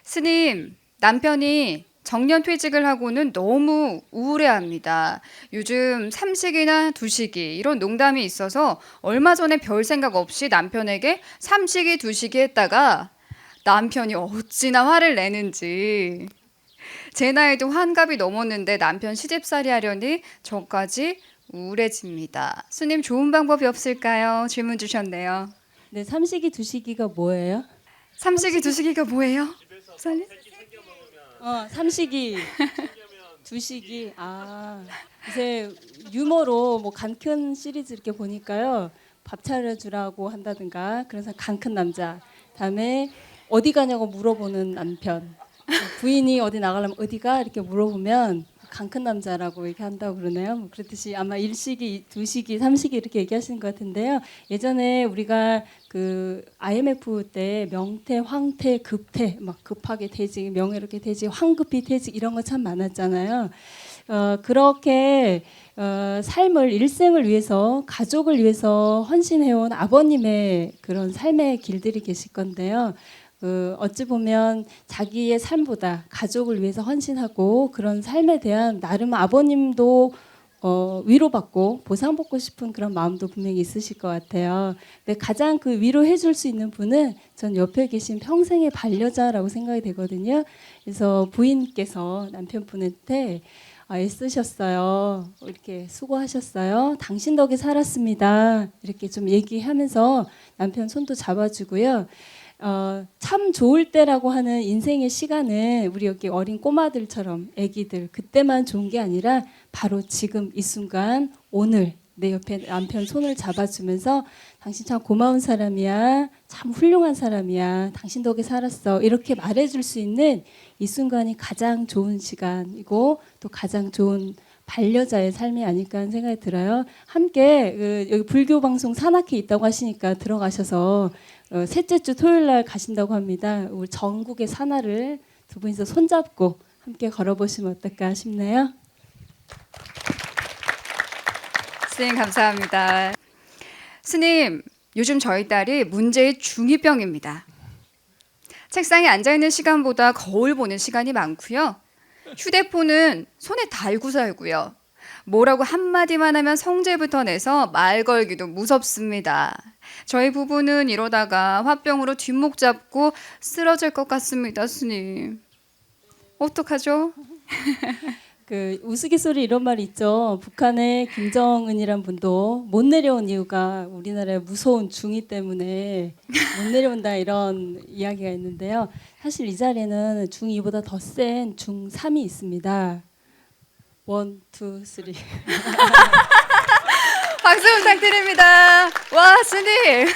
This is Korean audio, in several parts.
스님, 남편이 정년퇴직을 하고는 너무 우울해합니다. 요즘 삼식이나 두식이 이런 농담이 있어서 얼마 전에 별 생각 없이 남편에게 삼식이 두식이 했다가 남편이 어찌나 화를 내는지 제 나이도 환갑이 넘었는데 남편 시집살이 하려니 저까지 우울해집니다. 스님 좋은 방법이 없을까요? 질문 주셨네요. 네, 삼식이 두식이가 뭐예요? 삼식이 두식이가 뭐예요? 목사님? 삼식이 두식이 요새 유머로 뭐 간큰 시리즈 이렇게 보니까요. 밥 차려주라고 한다든가 그래서 간큰 남자. 다음에 어디 가냐고 물어보는 남편. 부인이 어디 나가려면 어디가 이렇게 물어보면 강큰 남자라고 이렇게 한다고 그러네요. 뭐 그렇듯이 아마 일식이, 두식이, 삼식이 이렇게 얘기하시는 것 같은데요. 예전에 우리가 그 IMF 때 명태, 황태, 급태, 막 급하게 퇴직, 명예롭게 퇴직, 황급히 퇴직 이런 거 참 많았잖아요. 그렇게 삶을 일생을 위해서 가족을 위해서 헌신해온 아버님의 그런 삶의 길들이 계실 건데요. 어찌 보면 자기의 삶보다 가족을 위해서 헌신하고 그런 삶에 대한 나름 아버님도 위로받고 보상받고 싶은 그런 마음도 분명히 있으실 것 같아요. 근데 가장 그 위로해 줄 수 있는 분은 전 옆에 계신 평생의 반려자라고 생각이 되거든요. 그래서 부인께서 남편분한테 애쓰셨어요. 이렇게 수고하셨어요. 당신 덕에 살았습니다. 이렇게 좀 얘기하면서 남편 손도 잡아주고요. 참 좋을 때라고 하는 인생의 시간은 우리 여기 어린 꼬마들처럼 애기들 그때만 좋은 게 아니라 바로 지금 이 순간 오늘 내 옆에 남편 손을 잡아주면서 당신 참 고마운 사람이야. 참 훌륭한 사람이야. 당신 덕에 살았어. 이렇게 말해줄 수 있는 이 순간이 가장 좋은 시간이고 또 가장 좋은 반려자의 삶이 아닐까 하는 생각이 들어요. 함께 여기 불교 방송 산악회 있다고 하시니까 들어가셔서 셋째 주 토요일 날 가신다고 합니다. 우리 전국의 산하를 두 분이서 손잡고 함께 걸어보시면 어떨까 싶네요. 스님 감사합니다. 스님, 요즘 저희 딸이 문제의 중2병입니다. 책상에 앉아있는 시간보다 거울 보는 시간이 많고요. 휴대폰은 손에 달고 살고요. 뭐라고 한마디만 하면 성질부터 내서 말 걸기도 무섭습니다. 저희 부부는 이러다가 화병으로 뒷목 잡고 쓰러질 것 같습니다, 스님. 어떡하죠? 그 우스갯소리 이런 말 있죠. 북한의 김정은이란 분도 못 내려온 이유가 우리나라의 무서운 중이 때문에 못 내려온다 이런 이야기가 있는데요. 사실 이 자리에는 중2보다 더 센 중3이 있습니다. 원, 투, 쓰리. 박수 부탁드립니다. 와, 스님.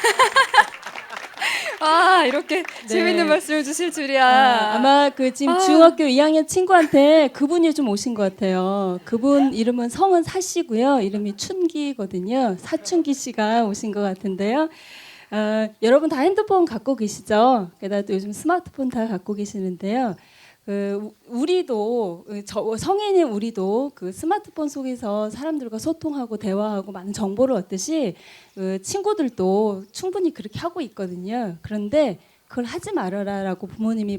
이렇게 네. 재밌는 말씀을 주실 줄이야. 아마 그 지금 중학교 2학년 친구한테 그분이 좀 오신 것 같아요. 그분 이름은 성은 사씨고요. 이름이 춘기거든요. 사춘기 씨가 오신 것 같은데요. 여러분 다 핸드폰 갖고 계시죠? 게다가 또 요즘 스마트폰 다 갖고 계시는데요. 우리도 성인인 우리도 그 스마트폰 속에서 사람들과 소통하고 대화하고 많은 정보를 얻듯이 친구들도 충분히 그렇게 하고 있거든요. 그런데 그걸 하지 말아라라고 부모님이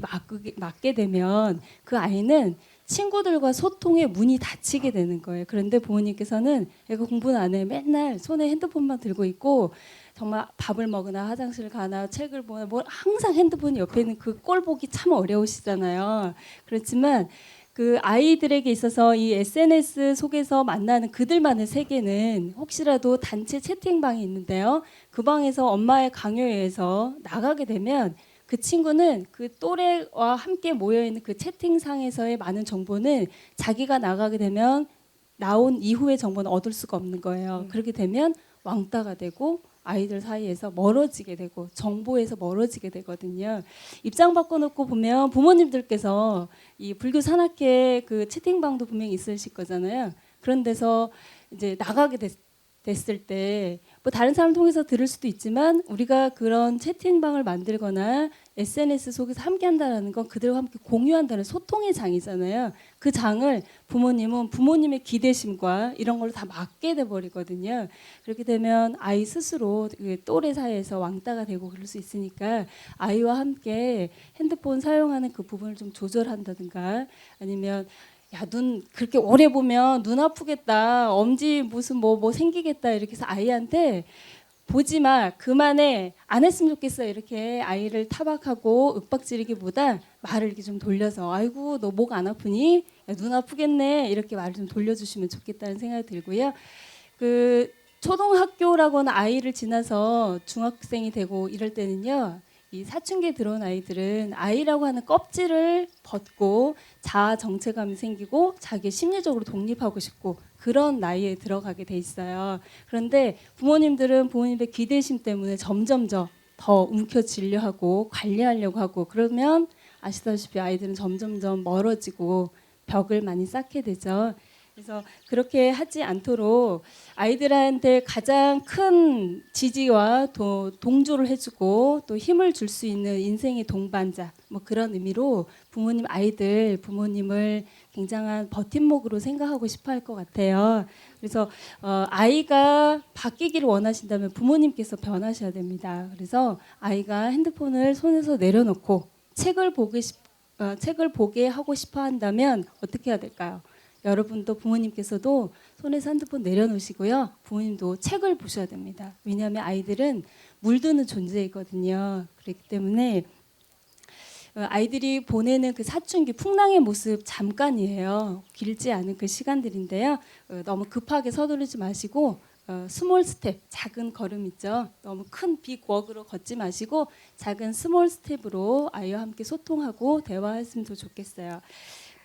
막게 되면 그 아이는 친구들과 소통의 문이 닫히게 되는 거예요. 그런데 부모님께서는 애가 공부는 안 해. 맨날 손에 핸드폰만 들고 있고 정말 밥을 먹으나 화장실 가나 책을 보나 뭐 항상 핸드폰이 옆에 있는 그 꼴 보기 참 어려우시잖아요. 그렇지만 그 아이들에게 있어서 이 SNS 속에서 만나는 그들만의 세계는 혹시라도 단체 채팅방이 있는데요. 그 방에서 엄마의 강요에 의해서 나가게 되면 그 친구는 그 또래와 함께 모여있는 그 채팅상에서의 많은 정보는 자기가 나가게 되면 나온 이후의 정보는 얻을 수가 없는 거예요. 그렇게 되면 왕따가 되고 아이들 사이에서 멀어지게 되고 정보에서 멀어지게 되거든요. 입장 바꿔놓고 보면 부모님들께서 이 불교 산악회 그 채팅방도 분명히 있으실 거잖아요. 그런 데서 이제 나가게 됐을 때 뭐 다른 사람 통해서 들을 수도 있지만 우리가 그런 채팅방을 만들거나 SNS 속에서 함께한다는 건 그들과 함께 공유한다는 소통의 장이잖아요. 그 장을 부모님은 부모님의 기대심과 이런 걸로 다 막게 돼 버리거든요. 그렇게 되면 아이 스스로 그 또래 사이에서 왕따가 되고 그럴 수 있으니까 아이와 함께 핸드폰 사용하는 그 부분을 좀 조절한다든가 아니면 야, 눈 그렇게 오래 보면 눈 아프겠다. 엄지 무슨 뭐 생기겠다. 이렇게 해서 아이한테 보지 마. 그만해. 안 했으면 좋겠어. 이렇게 아이를 타박하고 윽박지르기보다 말을 이렇게 좀 돌려서 아이고 너 목 안 아프니? 야, 눈 아프겠네. 이렇게 말을 좀 돌려주시면 좋겠다는 생각이 들고요. 그 초등학교라고는 아이를 지나서 중학생이 되고 이럴 때는요. 이 사춘기에 들어온 아이들은 아이라고 하는 껍질을 벗고 자아 정체감이 생기고 자기 심리적으로 독립하고 싶고 그런 나이에 들어가게 돼 있어요. 그런데 부모님들은 부모님의 기대심 때문에 점점 더 움켜쥐려 하고 관리하려고 하고 그러면 아시다시피 아이들은 점점점 멀어지고 벽을 많이 쌓게 되죠. 그래서 그렇게 하지 않도록 아이들한테 가장 큰 지지와 동조를 해주고 또 힘을 줄 수 있는 인생의 동반자 뭐 그런 의미로 부모님을 굉장한 버팀목으로 생각하고 싶어할 것 같아요. 그래서 아이가 바뀌기를 원하신다면 부모님께서 변하셔야 됩니다. 그래서 아이가 핸드폰을 손에서 내려놓고 책을 보게 하고 싶어 한다면 어떻게 해야 될까요? 여러분도 부모님께서도 손에서 핸드폰 내려놓으시고요. 부모님도 책을 보셔야 됩니다. 왜냐하면 아이들은 물드는 존재이거든요. 그렇기 때문에 아이들이 보내는 그 사춘기 풍랑의 모습 잠깐이에요. 길지 않은 그 시간들인데요. 너무 급하게 서두르지 마시고 스몰 스텝, 작은 걸음 있죠. 너무 큰 빅 워크로 걷지 마시고 작은 스몰 스텝으로 아이와 함께 소통하고 대화했으면 더 좋겠어요.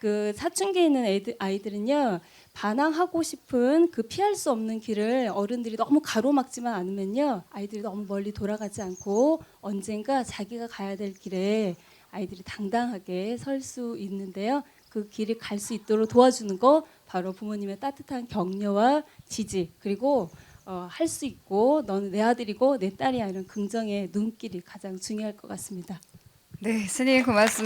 그 사춘기에 있는 아이들은요 반항하고 싶은 그 피할 수 없는 길을 어른들이 너무 가로막지만 않으면요 아이들이 너무 멀리 돌아가지 않고 언젠가 자기가 가야 될 길에 아이들이 당당하게 설 수 있는데요 그 길을 갈 수 있도록 도와주는 거 바로 부모님의 따뜻한 격려와 지지 그리고 할 수 있고 너는 내 아들이고 내 딸이야 이런 긍정의 눈길이 가장 중요할 것 같습니다. 네, 스님 고맙습니다.